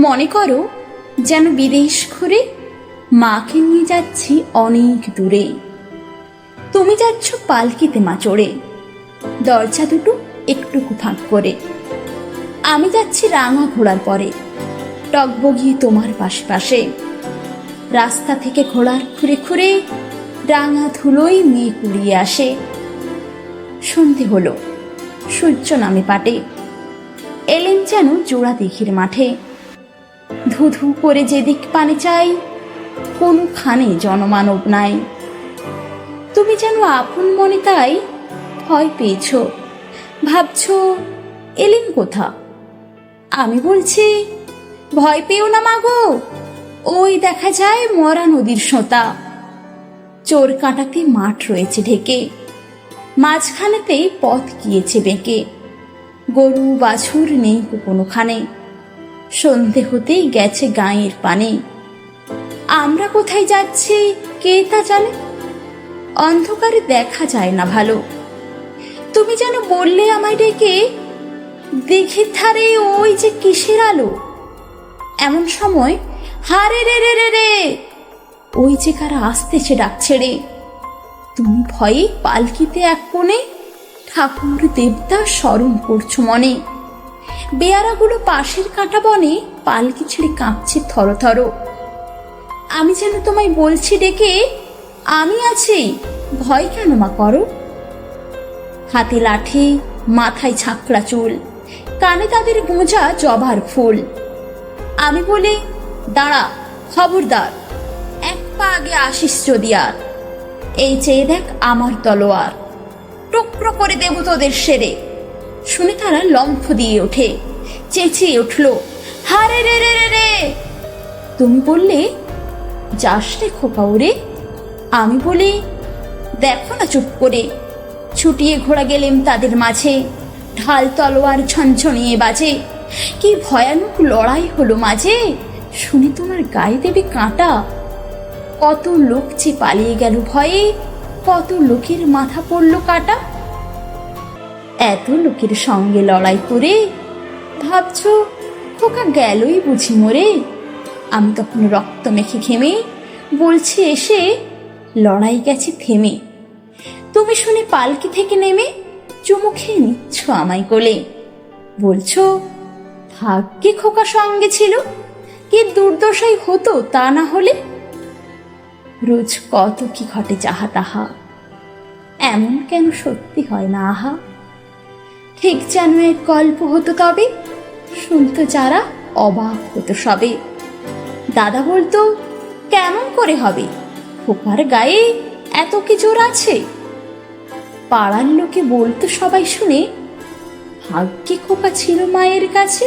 মনে করো যেন বিদেশ ঘুরে মাকে নিয়ে যাচ্ছি অনেক দূরে। তুমি যাচ্ছ পালকিতে মা চড়ে, দরজা দুটো একটুকু ফাঁক করে। আমি যাচ্ছি রাঙা ঘোড়ার পরে, টগবগিয়ে তোমার পাশে পাশে। রাস্তা থেকে ঘোড়ার খুঁড়ে খুঁড়ে রাঙা ধুলোই মেয়ে কুড়িয়ে আসে। সন্ধে হলো, সূর্য নামে পাটে, এলেন যেন জোড়া দিঘির মাঠে। ধু ধু করে যেদিক পানে চাই, কোনোখানে জনমানব নাই। তুমি যেন আপন মনে তাই ভয় পেয়েছ, ভাবছ এলেন কোথা। আমি বলছি ভয় পেও না মাগো, ওই দেখা যায় মরা নদীর সোঁতা। চোর কাঁটাতে মাঠ রয়েছে ঢেকে, মাঝখানেতেই পথ গিয়েছে বেঁকে। গরু বাছুর নেই কোনোখানে, সন্ধে হতেই গেছে গাঁয়ের পানে। আমরা কোথায় যাচ্ছি কে তা জানে, অন্ধকারে দেখা যায় না ভালো। তুমি যেন বললে আমায় ডেকে, দিঘির ধারে ওই যে কিসের আলো। এমন সময় হারে রে রে রে রে, ওই যে কারা আসতেছে ডাক ছেড়ে। তুমি ভয়ে পালকিতে এক কোণে ঠাকুর দেবতা স্মরণ করছো মনে। বেয়ারাগুলো পাশের কাঁটা বনে পালকি ছেড়ে কাঁপছে থর থর। আমি যেন তোমায় বলছি ডেকে, আমি আছি, ভয় কেন মা করো। হাতে লাঠি, মাথায় ছাকড়া চুল, কানে তাদের গোঁজা জবার ফুল। আমি বলি দাঁড়া, খবরদার, এক পা আগে আসিস যদি আর। এই চেয়ে দেখ আমার তলোয়ার, টুকরো করে দেব তোদের সেরে। শুনে তারা লম্ফ দিয়ে ওঠে, চেঁচিয়ে উঠল হারে রে রে রে রে। তুমি বললে যাস রে খোকা উড়ে। আমি বলি দেখো না চুপ করে। ছুটিয়ে ঘোড়া গেলেম তাদের মাঝে, ঢাল তলোয়ার ঝনঝনিয়ে বাজে। কি ভয়ানক লড়াই হলো মাঝে, শুনে তোমার গায়ে দেবে কাঁটা। কত লোক যে পালিয়ে গেল ভয়ে, কত লোকের মাথা পড়ল কাটা। এত লোকের সঙ্গে লড়াই করে ভাবছ খোকা গেলই বুঝি মরে। আমি তখন রক্ত মেখে ঘেমে বলছি এসে, লড়াই গেছে থেমে। তুমি শুনে পালকি থেকে নেমে চুমু খেয়ে নিচ্ছ আমায় কোলে। বলছো ভাগ্যে খোকা সঙ্গে ছিল, কি দুর্দশাই হতো তা না হলে। রোজ কত কি ঘটে যাহা তাহা, এমন কেন সত্যি হয় না আহা। ঠিক যেন এক গল্প হতো তবে, শুনতো যারা অবাক হতো সবে। দাদা বলতো কেমন করে হবে, খোকার গায়ে এত কি জোর আছে। পাড়ার লোকে বলতো সবাই শুনে, ভাগ্যে খোকা ছিল মায়ের কাছে।